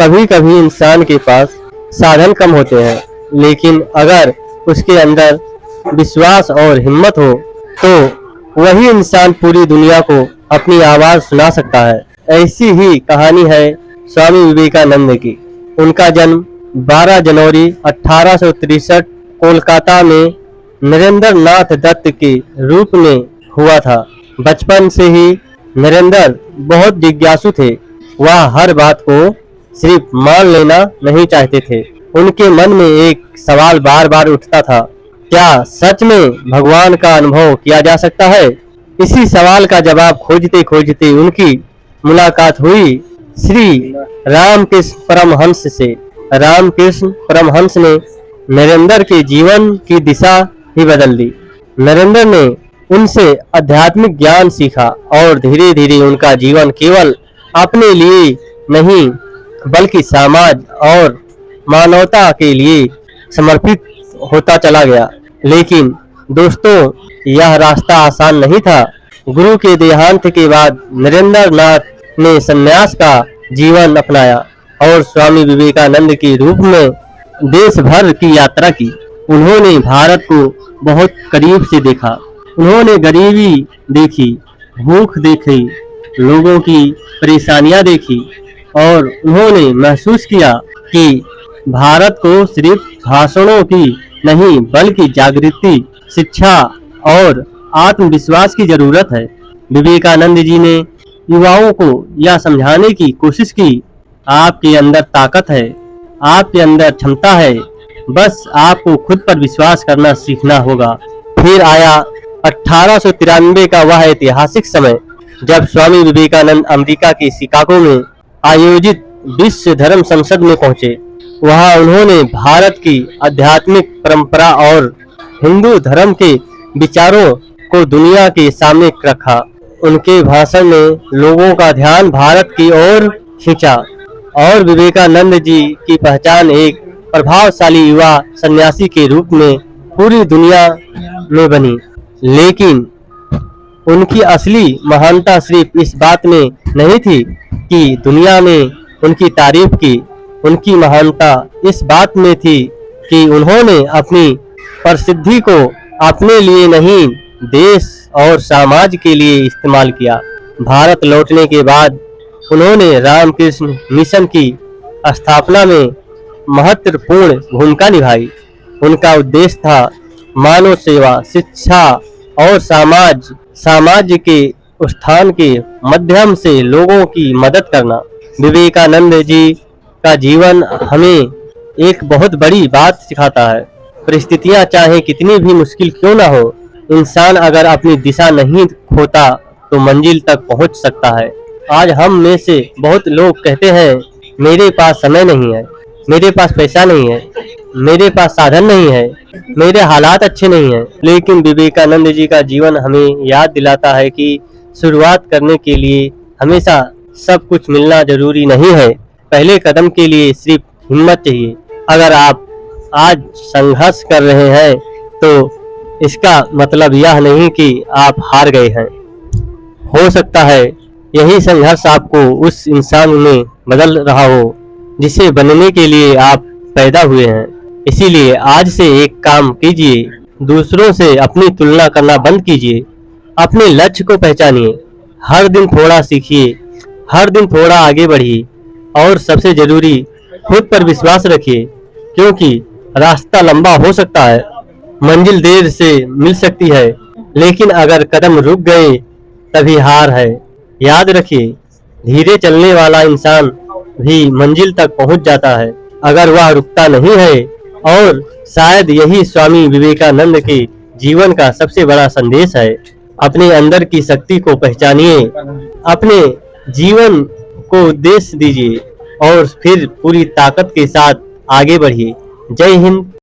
कभी कभी इंसान के पास साधन कम होते हैं, लेकिन अगर उसके अंदर विश्वास और हिम्मत हो तो वही इंसान पूरी दुनिया को अपनी आवाज सुना सकता है। ऐसी ही कहानी है स्वामी विवेकानंद की। उनका जन्म 12 जनवरी 1863 कोलकाता में नरेंद्र नाथ दत्त के रूप में हुआ था। बचपन से ही नरेंद्र बहुत जिज्ञासु थे। वह हर बात को सिर्फ मान लेना नहीं चाहते थे। उनके मन में एक सवाल बार बार उठता था, क्या सच में भगवान का अनुभव किया जा सकता है? इसी सवाल का जवाब खोजते खोजते उनकी मुलाकात हुई श्री रामकृष्ण परमहंस से। रामकृष्ण परमहंस ने नरेंद्र के जीवन की दिशा ही बदल दी। नरेंद्र ने उनसे आध्यात्मिक ज्ञान सीखा और धीरे धीरे उनका जीवन केवल अपने लिए नहीं बल्कि समाज और मानवता के लिए समर्पित होता चला गया। लेकिन दोस्तों, यह रास्ता आसान नहीं था। गुरु के देहांत के बाद नरेंद्र नाथ ने संन्यास का जीवन अपनाया और स्वामी विवेकानंद के रूप में देश भर की यात्रा की। उन्होंने भारत को बहुत करीब से देखा। उन्होंने गरीबी देखी, भूख देखी, लोगों की परेशानियां देखी और उन्होंने महसूस किया कि भारत को सिर्फ भाषणों की नहीं बल्कि जागृति, शिक्षा और आत्मविश्वास की जरूरत है। विवेकानंद जी ने युवाओं को यह समझाने की कोशिश की, आपके अंदर ताकत है, आपके अंदर क्षमता है, बस आपको खुद पर विश्वास करना सीखना होगा। फिर आया 1893 का वह ऐतिहासिक समय जब स्वामी विवेकानंद अमेरिका के शिकागो में आयोजित विश्व धर्म संसद में पहुंचे। वहां उन्होंने भारत की आध्यात्मिक परंपरा और हिंदू धर्म के विचारों को दुनिया के सामने रखा। उनके भाषण ने लोगों का ध्यान भारत की ओर खींचा और विवेकानंद जी की पहचान एक प्रभावशाली युवा सन्यासी के रूप में पूरी दुनिया में बनी। लेकिन उनकी असली महानता सिर्फ इस बात में नहीं थी कि दुनिया में उनकी तारीफ की। उनकी महानता इस बात में थी कि उन्होंने अपनी प्रसिद्धि को अपने लिए नहीं, देश और समाज के लिए इस्तेमाल किया। भारत लौटने के बाद उन्होंने रामकृष्ण मिशन की स्थापना में महत्वपूर्ण भूमिका निभाई। उनका उद्देश्य था मानव सेवा, शिक्षा और समाज के उत्थान के माध्यम से लोगों की मदद करना। विवेकानंद जी का जीवन हमें एक बहुत बड़ी बात सिखाता है। परिस्थितियां चाहे कितनी भी मुश्किल क्यों ना हो, इंसान अगर अपनी दिशा नहीं खोता तो मंजिल तक पहुंच सकता है। आज हम में से बहुत लोग कहते हैं, मेरे पास समय नहीं है, मेरे पास पैसा नहीं है, मेरे पास साधन नहीं है, मेरे हालात अच्छे नहीं हैं। लेकिन विवेकानंद जी का जीवन हमें याद दिलाता है कि शुरुआत करने के लिए हमेशा सब कुछ मिलना जरूरी नहीं है। पहले कदम के लिए सिर्फ हिम्मत चाहिए। अगर आप आज संघर्ष कर रहे हैं तो इसका मतलब यह नहीं कि आप हार गए हैं। हो सकता है यही संघर्ष आपको उस इंसान में बदल रहा हो जिसे बनने के लिए आप पैदा हुए हैं। इसीलिए आज से एक काम कीजिए, दूसरों से अपनी तुलना करना बंद कीजिए, अपने लक्ष्य को पहचानिए, हर दिन थोड़ा सीखिए, हर दिन थोड़ा आगे बढ़िए और सबसे जरूरी खुद पर विश्वास रखिए, क्योंकि रास्ता लंबा हो सकता है, मंजिल देर से मिल सकती है, लेकिन अगर कदम रुक गए तभी हार है। याद रखिए, धीरे चलने वाला इंसान भी मंजिल तक पहुंच जाता है अगर वह रुकता नहीं है। और शायद यही स्वामी विवेकानंद के जीवन का सबसे बड़ा संदेश है। अपने अंदर की शक्ति को पहचानिए, अपने जीवन को उद्देश्य दीजिए और फिर पूरी ताकत के साथ आगे बढ़िए। जय हिंद।